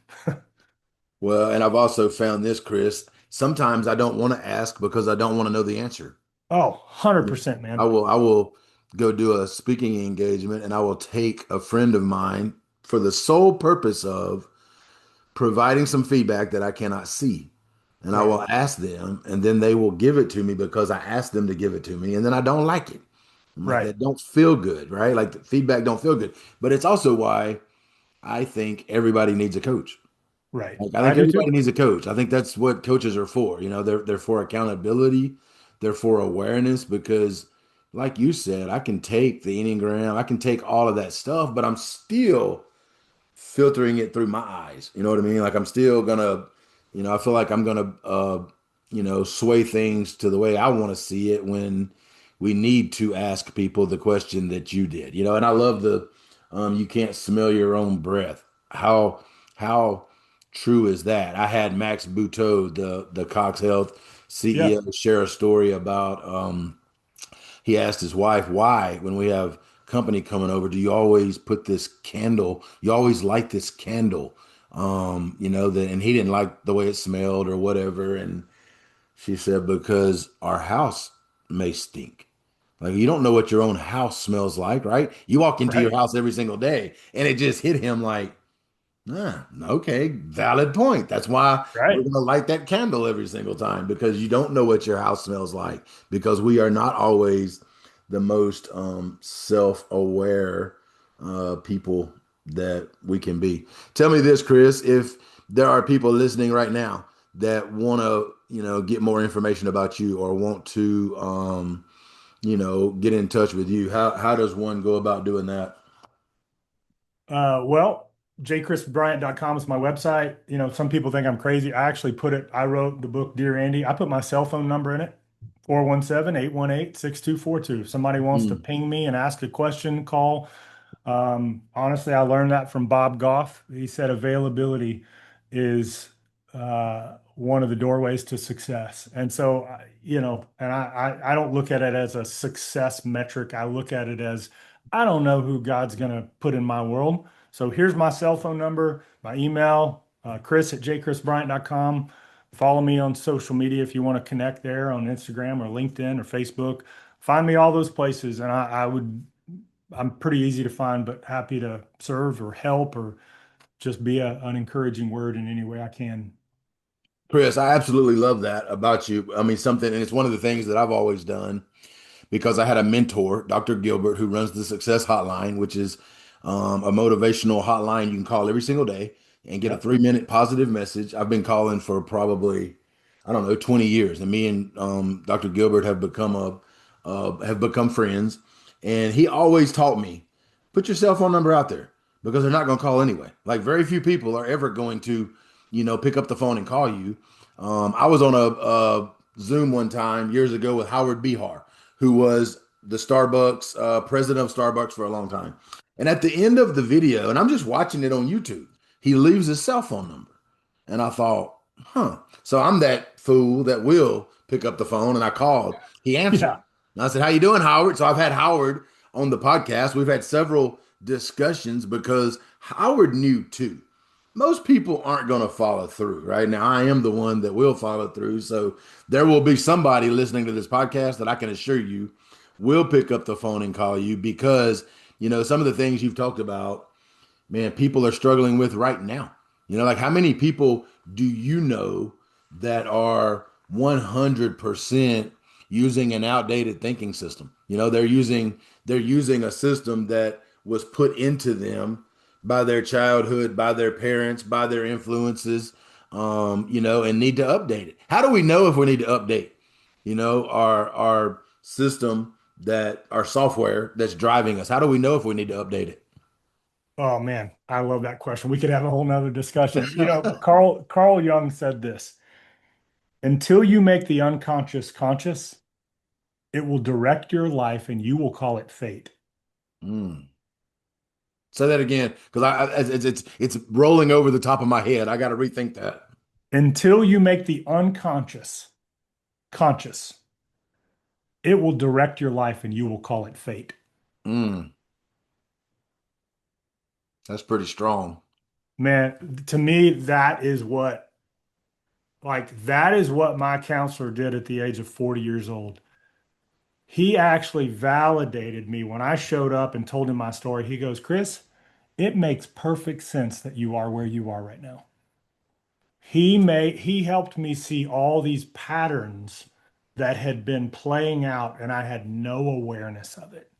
Well, and I've also found this, Chris. Sometimes I don't want to ask because I don't want to know the answer. Oh, 100%, I man. will I will go do a speaking engagement and I will take a friend of mine for the sole purpose of providing some feedback that I cannot see. And I Right, will ask them, and then they will give it to me because I asked them to give it to me, and then I don't like it. I'm like, right, that don't feel good, right? Like the feedback don't feel good. But it's also why I think everybody needs a coach. right. Like I I think do everybody too. needs a coach. I think that's what coaches are for. They're for accountability, they're for awareness because like you said, I can take the Enneagram, I can take all of that stuff, but I'm still filtering it through my eyes. You know what I mean? Like I'm still gonna, I feel like I'm gonna, sway things to the way I want to see it when we need to ask people the question that you did. And I love you can't smell your own breath. How true is that? I had Max Bouteau, the Cox Health Yeah, CEO, share a story about. He asked his wife, why, when we have company coming over, do you always put this candle? You always light this candle. And he didn't like the way it smelled or whatever. And she said, because our house may stink. Like you don't know what your own house smells like, right? You walk into your right, house every single day, and it just hit him like, okay, valid point. That's why we're right. going to light that candle every single time because you don't know what your house smells like because we are not always the most self-aware people that we can be. Tell me this, Chris, if there are people listening right now that want to, get more information about you or want to, get in touch with you, how does one go about doing that? Well, jchrisbryant.com is my website. Some people think I'm crazy. I wrote the book Dear Andy. I put my cell phone number in it, 417-818-6242. If somebody wants to Mm. ping me and ask a question, call. Honestly, I learned that from Bob Goff. He said availability is one of the doorways to success. And so, and I don't look at it as a success metric. I look at it as I don't know who God's going to put in my world. So here's my cell phone number, my email, chris@jchrisbryant.com. Follow me on social media if you want to connect there on Instagram or LinkedIn or Facebook. Find me all those places, and I'm pretty easy to find, but happy to serve or help or just be an encouraging word in any way I can. Chris, I absolutely love that about you. I mean, something, and it's one of the things that I've always done because I had a mentor, Dr. Gilbert, who runs the Success Hotline, which is a motivational hotline you can call every single day and get a Yep. 3 minute positive message. I've been calling for probably, I don't know, 20 years, and me and Dr. Gilbert have become friends. And he always taught me, put your cell phone number out there because they're not going to call anyway. Like very few people are ever going to, pick up the phone and call you. I was on a Zoom one time years ago with Howard Bihar, who was the Starbucks president of Starbucks for a long time. And at the end of the video, and I'm just watching it on YouTube, he leaves his cell phone number. And I thought, huh. So I'm that fool that will pick up the phone, and I called. He answered. Yeah. And I said, "How you doing, Howard?" So I've had Howard on the podcast. We've had several discussions because Howard knew too. Most people aren't going to follow through, right? Now, I am the one that will follow through. So there will be somebody listening to this podcast that I can assure you will pick up the phone and call you because, some of the things you've talked about, man, people are struggling with right now. Like how many people do you know that are 100% using an outdated thinking system? They're using a system that was put into them by their childhood, by their parents, by their influences, and need to update it. How do we know if we need to update, our system, that our software that's driving us? How do we know if we need to update it? Oh man, I love that question. We could have a whole nother discussion. Carl Jung said this, until you make the unconscious conscious, it will direct your life and you will call it fate. Mm. Say that again, because it's rolling over the top of my head. I got to rethink that. Until you make the unconscious conscious, it will direct your life and you will call it fate. Mm, that's pretty strong. Man, to me, that is what my counselor did at the age of 40 years old. He actually validated me when I showed up and told him my story. He goes, Chris, it makes perfect sense that you are where you are right now. He helped me see all these patterns that had been playing out and I had no awareness of it.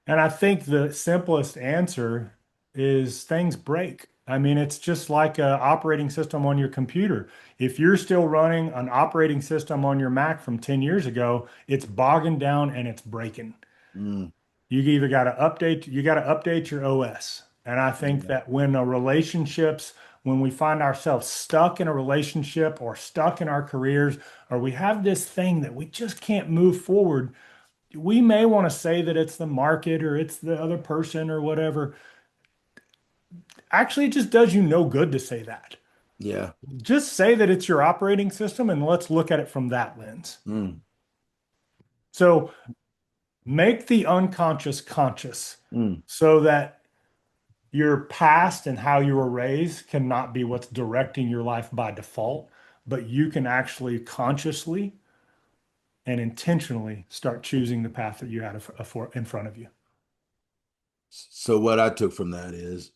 And I think the simplest answer is things break. I mean, it's just like an operating system on your computer. If you're still running an operating system on your Mac from 10 years ago, it's bogging down and it's breaking. Mm, You got to update your OS. And I think yeah. that when we find ourselves stuck in a relationship or stuck in our careers, or we have this thing that we just can't move forward, we may want to say that it's the market or it's the other person or whatever. Actually, it just does you no good to say that. Yeah. Just say that it's your operating system and let's look at it from that lens. Mm, So make the unconscious conscious mm. so that your past and how you were raised cannot be what's directing your life by default, but you can actually consciously and intentionally start choosing the path that you had in front of you. So what I took from that is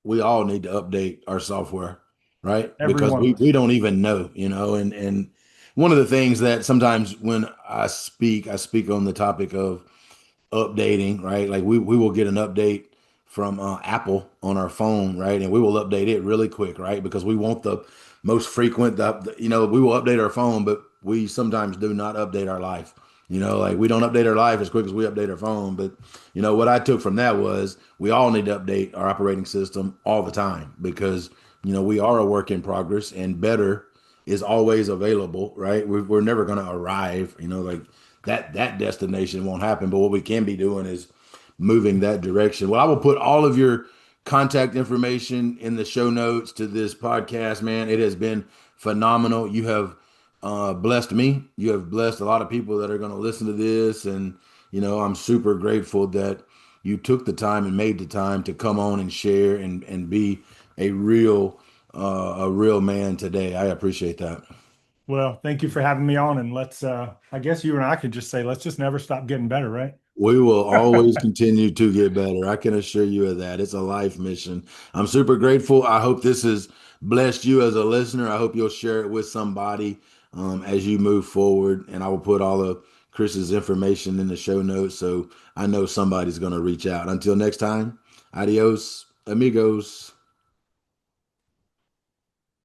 we all need to update our software, right? Every Because one of we us. don't even know, and one of the things that sometimes when I speak on the topic of updating, right? Like we will get an update from Apple on our phone, right? And we will update it really quick, right? Because we want the most frequent, we will update our phone, but we sometimes do not update our life. Like we don't update our life as quick as we update our phone. But what I took from that was we all need to update our operating system all the time because we are a work in progress and better is always available, right? We're never going to arrive, like that destination won't happen. But what we can be doing is moving that direction. Well, I will put all of your contact information in the show notes to this podcast, man. It has been phenomenal. You have blessed me. You have blessed a lot of people that are going to listen to this. And, I'm super grateful that you took the time and made the time to come on and share and be a real man today. I appreciate that. Well, thank you for having me on. And I guess you and I could just say, let's just never stop getting better, right? We will always continue to get better. I can assure you of that. It's a life mission. I'm super grateful. I hope this has blessed you as a listener. I hope you'll share it with somebody as you move forward. And I will put all of Chris's information in the show notes so I know somebody's going to reach out. Until next time, adios, amigos.